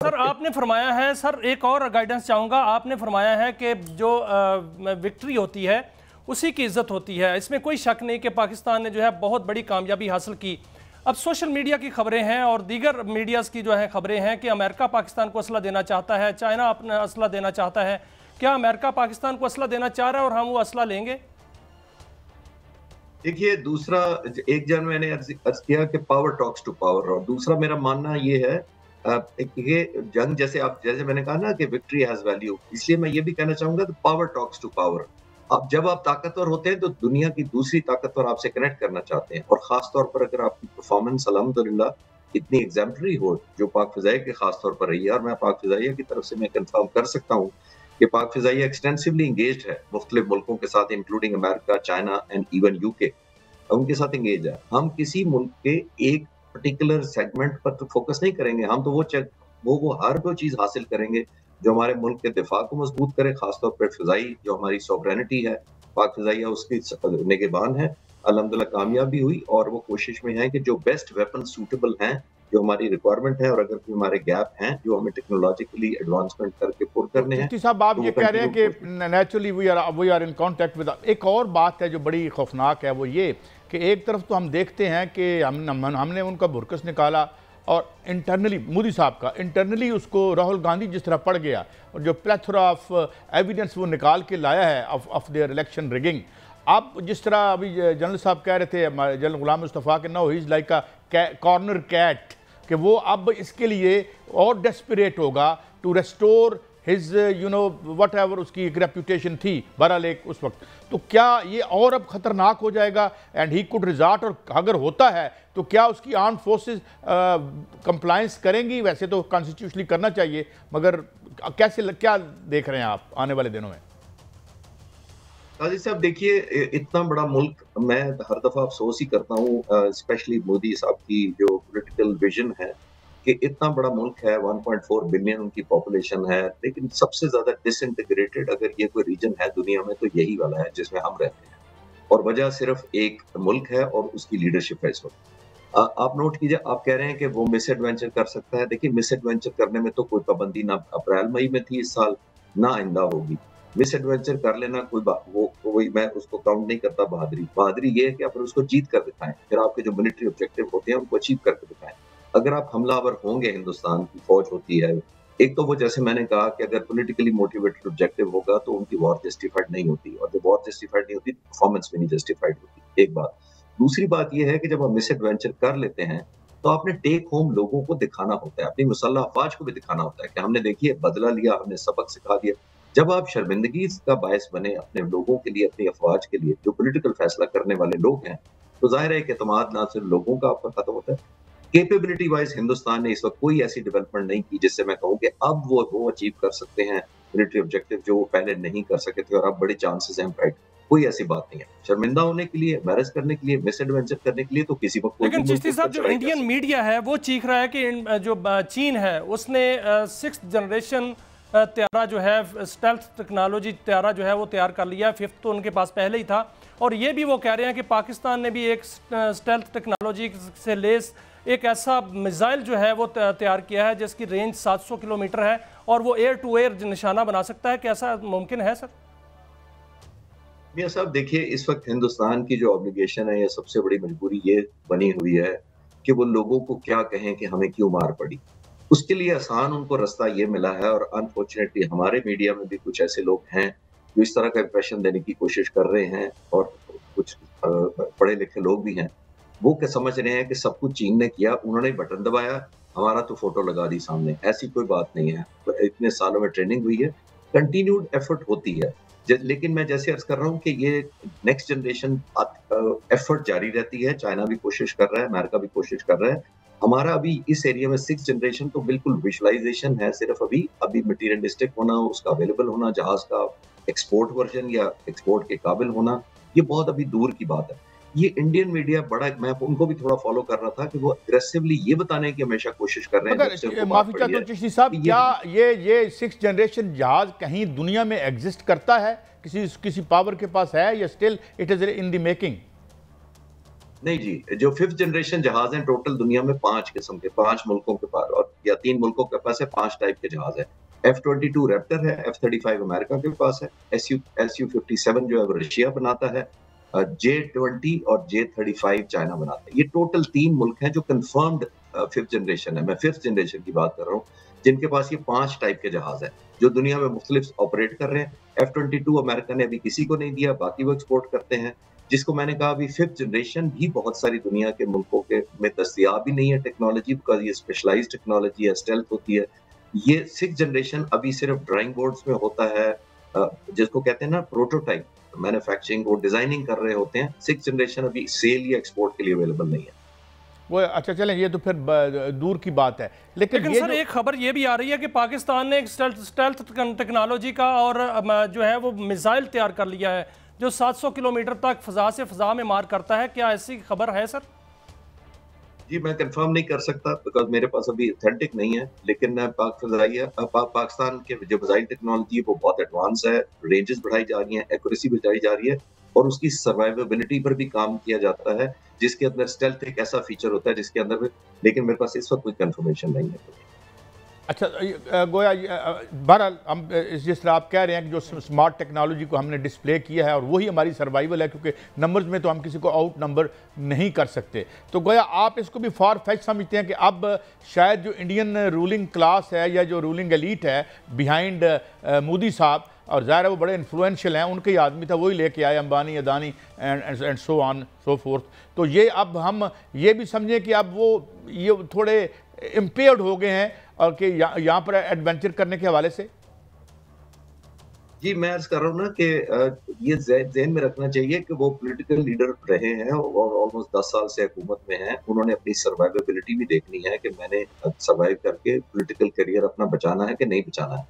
Sir आपने फरमाया है, सर एक और गाइडेंस चाहूँगा, आपने फरमाया है कि जो विक्ट्री होती है उसी की इज्जत होती है। इसमें कोई शक नहीं कि पाकिस्तान ने जो है बहुत बड़ी कामयाबी हासिल की। अब सोशल मीडिया की खबरें हैं और दीगर मीडियाज़ की जो है खबरें हैं कि अमेरिका पाकिस्तान को असला देना चाहता है, चाइना अपना असला देना चाहता है। क्या अमेरिका पाकिस्तान को असला देना चाह रहा है और हम वो असला लेंगे? देखिए, दूसरा एक जन मैंने अर्ज किया कि पावर टॉक्स टू पावर, और दूसरा मेरा मानना ये है ये जंग जैसे मैंने कहा ना कि विक्ट्री हैज वैल्यू, इसलिए मैं ये भी कहना चाहूंगा कि पावर टॉक्स टू पावर। अब जब आप ताकतवर होते हैं तो दुनिया की दूसरी ताकतवर आपसे कनेक्ट करना चाहते हैं, और खास तौर पर अगर आपकी परफॉर्मेंस अल्हम्दुलिल्लाह इतनी एग्जाम्पलरी हो जो पाक फिजाइया के खास तौर पर रही है, और मैं पाक फिजाइया की तरफ से मैं कंफर्म कर सकता हूँ कि पाक फिजाइया एक्सटेंसिवली एंगेज्ड है मुख्तलिफ मुल्कों के साथ, including America, China and even UK, उनके साथ एंगेज है। हम किसी मुल्क के एक पर्टिकुलर सेगमेंट पर तो फोकस नहीं करेंगे, हम तो वो हर वो चीज हासिल करेंगे जो हमारे मुल्क के दिफा को मजबूत करे, खासतौर पर फिजाई जो हमारी सॉवरेनिटी है, पाक फिजाइया उसकी निगहबान है। अल्हम्दुलिल्लाह कामयाब भी हुई, और वो कोशिश में है कि जो बेस्ट वेपन सूटेबल हैं, जो हमारी रिक्वायरमेंट है, और अगर कोई हमारे गैप हैं जो हमें टेक्नोलॉजिकली एडवांसमेंट करके पूर्ण करने हैं। चिश्ती साहब, आप तो ये कह रहे हैं कि naturally we are in contact with. एक और बात है जो बड़ी खौफनाक है, वो ये कि एक तरफ तो हम देखते हैं कि हमने उनका बुरकस निकाला, और इंटरनली मोदी साहब का इंटरनली उसको राहुल गांधी जिस तरह पड़ गया, और जो प्लेथरा ऑफ एविडेंस वो निकाल के लाया है ऑफ देयर इलेक्शन रिगिंग। आप जिस तरह अभी जनरल साहब कह रहे थे, जनरल गुलाम मुस्तफ़ा के, no he is like a corner cat, कि वो अब इसके लिए और डेस्परेट होगा to restore his whatever उसकी एक रेपुटेशन थी बहरहाल एक उस वक्त। तो क्या ये और अब ख़तरनाक हो जाएगा एंड ही कुड रिजॉर्ट, और अगर होता है तो क्या उसकी आर्म फोर्सेस कंप्लायंस करेंगी? वैसे तो कॉन्स्टिट्यूशनली करना चाहिए, मगर क्या देख रहे हैं आप आने वाले दिनों में? काजी साहब देखिए, इतना बड़ा मुल्क, मैं हर दफा अफसोस ही करता हूँ स्पेशली मोदी साहब की जो पॉलिटिकल विजन है, कि इतना बड़ा मुल्क है, 1.4 बिलियन उनकी पॉपुलेशन है, लेकिन सबसे ज्यादा डिसइंटीग्रेटेड अगर ये कोई रीजन है दुनिया में तो यही वाला है जिसमें हम रहते हैं, और वजह सिर्फ एक मुल्क है और उसकी लीडरशिप है इस वक्त। आप नोट कीजिए, आप कह रहे हैं कि वो मिस एडवेंचर कर सकता है। देखिए, मिस एडवेंचर करने में तो कोई पाबंदी ना अप्रैल मई में थी इस साल, ना आइंदा होगी। मिस एडवेंचर कर लेना कोई वही मैं उसको काउंट नहीं करता बहादुरी। बहादुरी ये है कि आप उसको जीत कर दिखाएं, फिर आपके जो मिलिट्री ऑब्जेक्टिव होते हैं उनको अचीव करके दिखाएं। अगर आप हमलावर होंगे, हिंदुस्तान की फौज होती है, एक तो वो जैसे मैंने कहा कि अगर पॉलिटिकली मोटिवेटेड ऑब्जेक्टिव होगा तो उनकी वॉर जस्टिफाइड नहीं होती, और जब वॉर जस्टिफाइड नहीं होती परफॉर्मेंस भी नहीं जस्टिफाइड होती, एक बात। दूसरी बात ये है कि जब आप मिस एडवेंचर कर लेते हैं तो आपने टेक होम लोगों को दिखाना होता है, अपनी मुसल्लह अफवाज को भी दिखाना होता है कि हमने देखिए बदला लिया, हमने सबक सिखा दिया। जब आप शर्मिंदगी का बायस बने अपने लोगों के लिए, अपनी अफवाज के लिए, जो पॉलिटिकल फैसला करने वाले लोग हैं, तो जाहिर है कि एतमाद ना सिर्फ लोगों का आपका खत्म होता है। कैपेबिलिटी वाइज हिंदुस्तान ने इस वक्त कोई ऐसी डेवलपमेंट नहीं की जिससे मैं कहूँ कि अब वो अचीव कर सकते हैं मिलिट्री ऑब्जेक्टिव जो वो पहले नहीं कर सके थे, और अब बड़े चांसेस हैं ब्राइट। कोई ऐसी बात नहीं है। शर्मिंदा होने के लिए, मैरिज करने के लिए, मिस एडवेंचर करने के लिए तो किसी वक्त कोई भी लेकिन चिश्ती साहब, जो इंडियन मीडिया है वो चीख रहा है कि जो चीन है उसने 6th जनरेशन त्यारा जो है, स्टेल्थ टेक्नोलॉजी त्यारा जो है वो तैयार कर लिया है। 5th तो उनके पास पहले ही था, और ये भी वो कह रहे हैं कि पाकिस्तान ने भी एक स्टेल्थ टेक्नोलॉजी से लेस एक ऐसा मिसाइल जो है वो तैयार किया है जिसकी रेंज 700 किलोमीटर है, और वो एयर टू एयर निशाना बना सकता है। कैसा मुमकिन है सर? मियां साहब देखिए, इस वक्त हिंदुस्तान की जो ऑब्लिगेशन है या सबसे बड़ी मजबूरी ये बनी हुई है कि वो लोगों को क्या कहें कि हमें क्यों मार पड़ी। उसके लिए आसान उनको रास्ता ये मिला है, और अनफॉर्चुनेटली हमारे मीडिया में भी कुछ ऐसे लोग हैं जो इस तरह का इंप्रेशन देने की कोशिश कर रहे हैं, और कुछ पढ़े लिखे लोग भी हैं, वो क्या समझ रहे हैं कि सब कुछ चीन ने किया, उन्होंने बटन दबाया, हमारा तो फोटो लगा दी सामने। ऐसी कोई बात नहीं है। इतने सालों में ट्रेनिंग हुई है, कंटिन्यूड एफर्ट होती है, लेकिन मैं जैसे अर्ज कर रहा हूँ कि ये नेक्स्ट जनरेशन एफर्ट जारी रहती है। चाइना भी कोशिश कर रहा है, अमेरिका भी कोशिश कर रहा है। हमारा अभी इस एरिया में 6th जनरेशन तो बिल्कुल विजुअलाइजेशन है, सिर्फ अभी मटीरियलिस्टिक होना, उसका अवेलेबल होना, जहाज का एक्सपोर्ट वर्जन या एक्सपोर्ट के काबिल होना, ये बहुत अभी दूर की बात है। ये इंडियन मीडिया बड़ा, मैं उनको भी थोड़ा फॉलो कर रहा था कि वो अग्रेसिवली ये बताने की हमेशा कोशिश कर रहे हैं। अगर माफी चाहता हूं चिश्ती साहब, क्या ये 6th जनरेशन जहाज कहीं दुनिया में एग्जिस्ट करता है? किसी पावर के पास है या still it is in the making? नहीं जी, जो 5th जनरेशन जहाज हैं टोटल दुनिया में 5 किस्म के, 5 मुल्कों के पास और या 3 मुल्कों के पास है, 5 टाइप के जहाज है। F-22 रैप्टर है, F-35 अमेरिका के पास है, Su-57 जो है वो रशिया बनाता है, J-20 और J-35 चाइना बनाता है। ये टोटल 3 मुल्क हैं जो कंफर्म्ड 5th जनरेशन है। मैं 5th जनरेशन की बात कर रहा हूँ, जिनके पास ये 5 टाइप के जहाज हैं, जो दुनिया में मुख्तलिफ ऑपरेट कर रहे हैं। F-22 अमेरिका ने अभी किसी को नहीं दिया, बाकी वो एक्सपोर्ट करते हैं। जिसको मैंने कहा अभी 5th जनरेशन भी बहुत सारी दुनिया के मुल्कों के में दस्तयाब ही नहीं है टेक्नोलॉजी, बिकॉज़ ये स्पेशलाइज्ड टेक्नोलॉजी है, स्टेल्थ होती है। ये 6th जनरेशन अभी सिर्फ ड्राइंग बोर्ड्स में होता है, जिसको कहते हैं ना प्रोटोटाइप मैन्युफैक्चरिंग, वो डिजाइनिंग कर रहे होते हैं। 6th जनरेशन अभी सेल या एक्सपोर्ट के लिए अवेलेबल नहीं है। वो अच्छा चलें, ये तो फिर दूर की बात है, लेकिन सर एक खबर ये भी आ रही है कि पाकिस्तान ने एक स्टेल्थ टेक्नोलॉजी का और जो है वो मिसाइल तैयार कर लिया है जो 700 किलोमीटर तक फजा से फजा में मार करता है। क्या ऐसी खबर है सर? जी मैं कंफर्म नहीं कर सकता बिकॉज मेरे पास अभी ऑथेंटिक नहीं है, लेकिन पाकिस्तान के जो मिसाइल टेक्नोलॉजी है वो बहुत एडवांस है, रेंजेस बढ़ाई जा रही हैं, एक्यूरेसी बढ़ाई जा रही है और उसकी सर्वाइवेबिलिटी पर भी काम किया जाता है, जिसके अंदर स्टेल्थ एक ऐसा फीचर होता है जिसके अंदर, लेकिन मेरे पास इस वक्त कोई कंफर्मेशन नहीं है। अच्छा गोया बहरहाल हम जिस तरह आप कह रहे हैं कि जो स्मार्ट टेक्नोलॉजी को हमने डिस्प्ले किया है और वही हमारी सर्वाइवल है, क्योंकि नंबर्स में तो हम किसी को आउट नंबर नहीं कर सकते, तो गोया आप इसको भी फार फेच समझते हैं कि अब शायद जो इंडियन रूलिंग क्लास है या जो रूलिंग एलीट है बिहाइंड मोदी साहब, और ज़ाहिर है वो बड़े इन्फ्लुएंशियल हैं, उनके ही आदमी था, वही लेके आए Ambani Adani and so on so fourth, तो ये अब हम ये भी समझें कि अब वो ये थोड़े इम्पेयर्ड हो गए हैं और कि यहाँ पर एडवेंचर करने के हवाले से। जी मैं अर्ज कर रहा हूँ ना कि ये ज़हन में रखना चाहिए कि वो पॉलिटिकल लीडर रहे हैं और ऑलमोस्ट 10 साल से हुकूमत में हैं। उन्होंने अपनी सर्वाइवेबिलिटी भी देखनी है कि मैंने सर्वाइव करके पॉलिटिकल करियर अपना बचाना है कि नहीं बचाना है।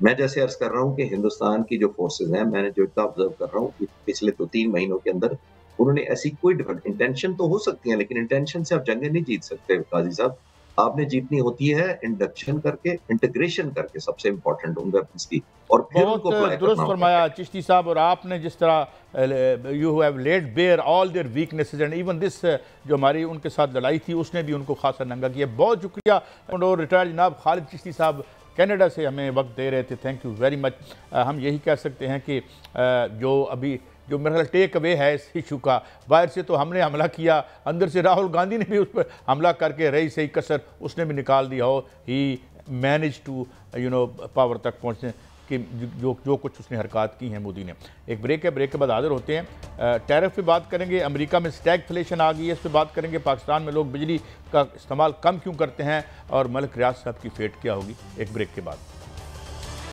मैं जैसे अर्ज कर रहा हूँ कि हिंदुस्तान की जो फोर्सेज हैं, मैंने जो इतना ऑब्जर्व कर रहा हूँ पिछले 2-3 महीनों के अंदर, उन्होंने ऐसी कोई इंटेंशन तो हो सकती है, लेकिन इंटेंशन से आप जंगें नहीं जीत सकते काजी साहब। आपने जीतनी होती है इंडक्शन करके, इंटीग्रेशन करके, सबसे इंपॉर्टेंट उन वेपन्स की, और फिर उनको अप्लाई करना। दुरुस्त फरमाया चिश्ती साहब, और आपने जिस तरह you have laid bare all their weaknesses and even this जो हमारी उनके साथ लड़ाई थी उसने भी उनको खासा नंगा किया। बहुत शुक्रिया। और रिटायर्ड जनाब खालिद चिश्ती साहब कनाडा से हमें वक्त दे रहे थे, थैंक यू वेरी मच। हम यही कह सकते हैं कि जो अभी जो मेरा ख्याल टेक अवे है इस इशू का, बाहर से तो हमने हमला किया, अंदर से राहुल गांधी ने भी उस पर हमला करके रही सही कसर उसने भी निकाल दिया हो। ही मैनेज टू पावर तक पहुँचने कि जो कुछ उसने हरकत की हैं मोदी ने। एक ब्रेक है, ब्रेक के बाद हाजिर होते हैं। टैरिफ पे बात करेंगे, अमेरिका में स्टैगफ्लेशन आ गई है, इस पर बात करेंगे। पाकिस्तान में लोग बिजली का इस्तेमाल कम क्यों करते हैं और मलिक रियाज साहब की फेट क्या होगी, एक ब्रेक के बाद।